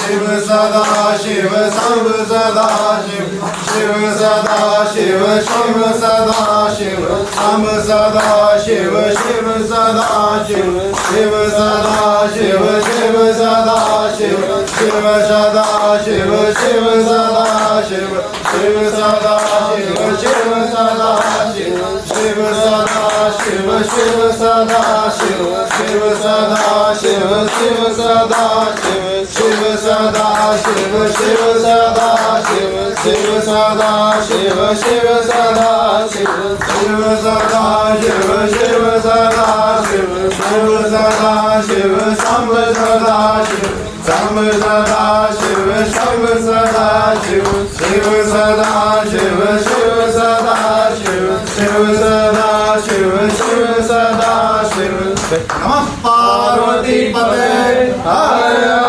शिव सदा शिव सर्व सदा शिव शिव सदा शिव शिव सदा शिव शंभ सदा शिव शिव सदा शिव शिव सदा शिव शिव सदा शिव शिव सदा शिव शिव सदा शिव शिव सदा शिव शिव सदा शिव शिव सदा शिव शिव सदा शिव शिव सदा शिव शिव सदा शिव शिव सदा शिव शिव सदा शिव शिव सदा शिव शिव सदा शिव शिव सदा शिव शिव सदा शिव शिव सदा शिव शंभ सदा शिव शंभ सदा शिव शंभ सदा शिव शिव सदा शिव शिव सदा शिव शिव सदा शिव शिव सदा शिव नमः पार्वती पते हर